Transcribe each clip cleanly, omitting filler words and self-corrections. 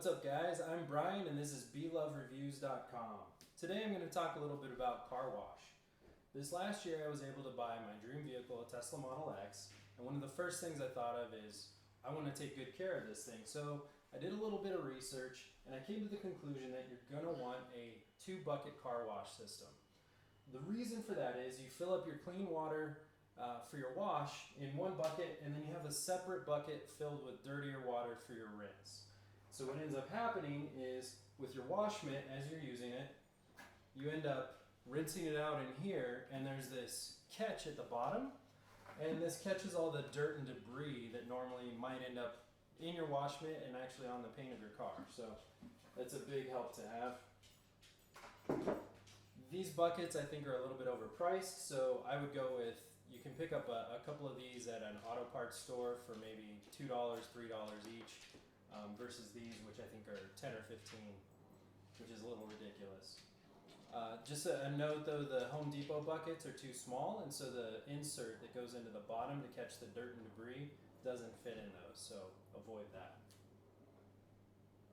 What's up guys, I'm Brian and this is belovereviews.com. Today I'm going to talk a little bit about car wash. This last year I was able to buy my dream vehicle, a Tesla Model X, and one of the first things I thought of is I want to take good care of this thing. So I did a little bit of research and I came to the conclusion that you're going to want a 2-bucket car wash system. The reason for that is you fill up your clean water for your wash in one bucket, and then you have a separate bucket filled with dirtier water for your rinse. So what ends up happening is with your wash mitt, as you're using it, you end up rinsing it out in here, and there's this catch at the bottom, and this catches all the dirt and debris that normally might end up in your wash mitt and actually on the paint of your car. So that's a big help to have. These buckets I think are a little bit overpriced, so I would go with, you can pick up a couple of these at an auto parts store for maybe $2, $3 each, versus these, which I think are 10 or 15, which is a little ridiculous. Just a note though, the Home Depot buckets are too small, and so the insert that goes into the bottom to catch the dirt and debris doesn't fit in those, so avoid that.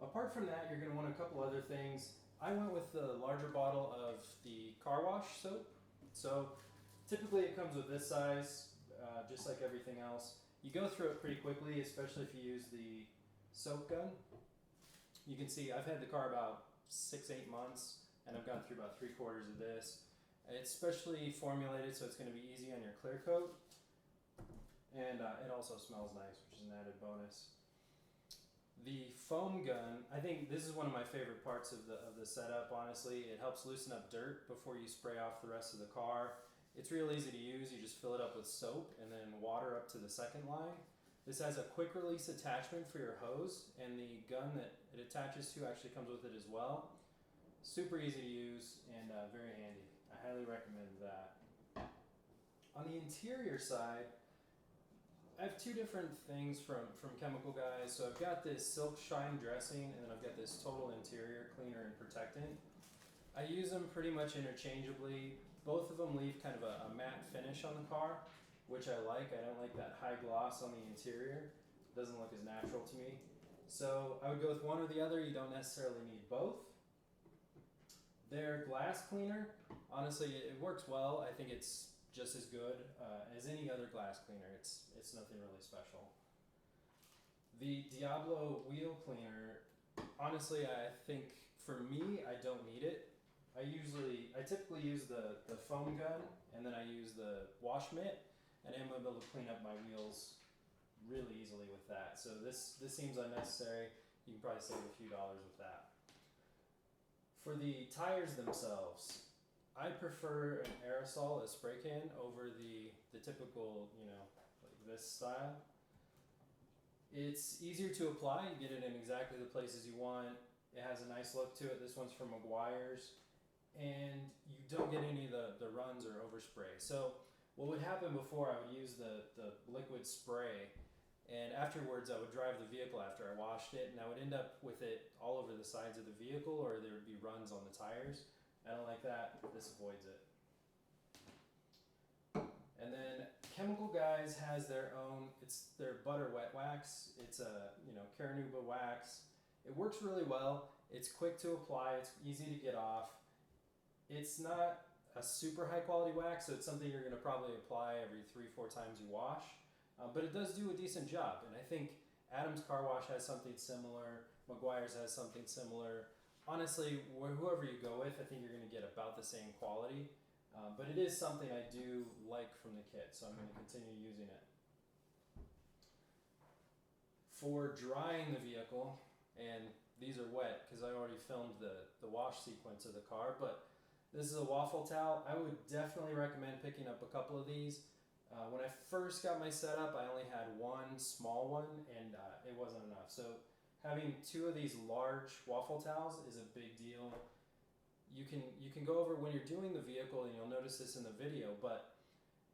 Apart from that, you're going to want a couple other things. I went with the larger bottle of the car wash soap. So typically it comes with this size, just like everything else. You go through it pretty quickly, especially if you use the soap gun. You can see I've had the car about 6-8 months, and I've gone through about 3/4 of this. It's specially formulated so it's going to be easy on your clear coat, and it also smells nice, which is an added bonus. The foam gun, I think this is one of my favorite parts of the setup, honestly. It helps loosen up dirt before you spray off the rest of the car. It's real easy to use. You just fill it up with soap and then water up to the second line. This has a quick release attachment for your hose, and the gun that it attaches to actually comes with it as well. Super easy to use and very handy. I highly recommend that. On the interior side, I have two different things from Chemical Guys. So I've got this Silk Shine dressing, and then I've got this Total Interior Cleaner and Protectant. I use them pretty much interchangeably. Both of them leave kind of a matte finish on the car, which I like. I don't like that high gloss on the interior. It doesn't look as natural to me. So I would go with one or the other. You don't necessarily need both. Their glass cleaner, honestly, it works well. I think it's just as good as any other glass cleaner. It's nothing really special. The Diablo wheel cleaner, honestly, I think for me, I don't need it. I typically use the foam gun, and then I use the wash mitt, and I'm able to clean up my wheels really easily with that. So this seems unnecessary. You can probably save a few dollars with that. For the tires themselves, I prefer an aerosol, a spray can, over the typical, like this style. It's easier to apply. You get it in exactly the places you want. It has a nice look to it. This one's from Meguiar's. And you don't get any of the runs or overspray. So what would happen before, I would use the liquid spray, and afterwards I would drive the vehicle after I washed it, and I would end up with it all over the sides of the vehicle, or there would be runs on the tires. I don't like that. This avoids it. And then Chemical Guys has their own, it's their butter wet wax. It's a Caranuba wax. It works really well. It's quick to apply. It's easy to get off. It's not a super high quality wax, so it's something you're going to probably apply every 3-4 times you wash. But it does do a decent job, and I think Adam's Car Wash has something similar. Meguiar's has something similar. Honestly, whoever you go with, I think you're going to get about the same quality. But it is something I do like from the kit, so I'm going to continue using it. For drying the vehicle, and these are wet because I already filmed the wash sequence of the car, but this is a Waffle Towel. I would definitely recommend picking up a couple of these. When I first got my setup, I only had one small one, and it wasn't enough. So having 2 of these large Waffle Towels is a big deal. You can go over when you're doing the vehicle, and you'll notice this in the video, but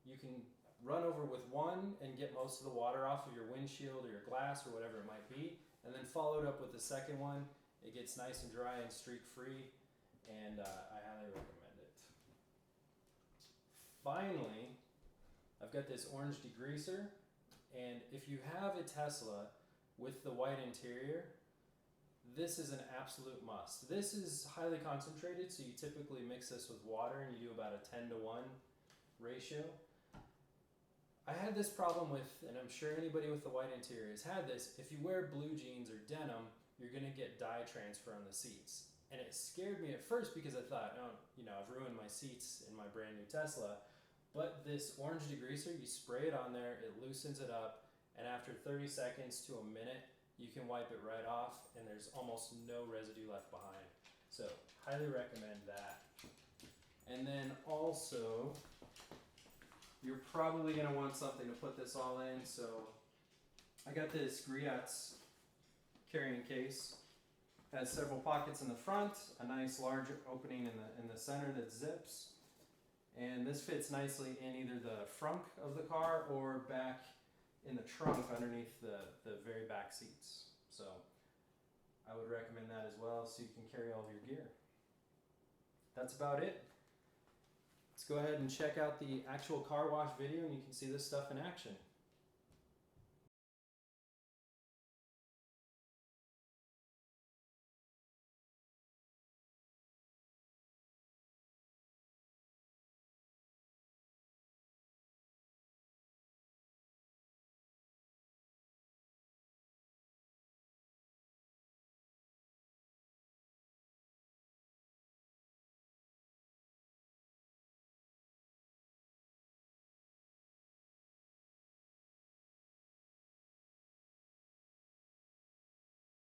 you can run over with one and get most of the water off of your windshield or your glass or whatever it might be, and then follow it up with the second one. It gets nice and dry and streak free, and I highly recommend it. Finally, I've got this orange degreaser, and if you have a Tesla with the white interior, this is an absolute must. This is highly concentrated, so you typically mix this with water and you do about a 10-to-1 ratio. I had this problem with, and I'm sure anybody with the white interior has had this, if you wear blue jeans or denim, you're gonna get dye transfer on the seats. And it scared me at first because I thought, oh, you know, I've ruined my seats in my brand new Tesla. But this orange degreaser, you spray it on there, it loosens it up, and after 30 seconds to a minute, you can wipe it right off, and there's almost no residue left behind. So, highly recommend that. And then also, you're probably going to want something to put this all in, so I got this Griot's carrying case. Has several pockets in the front, a nice large opening in the center that zips, and this fits nicely in either the front of the car or back in the trunk underneath the very back seats. So I would recommend that as well, so you can carry all of your gear. That's about it. Let's go ahead and check out the actual car wash video and you can see this stuff in action.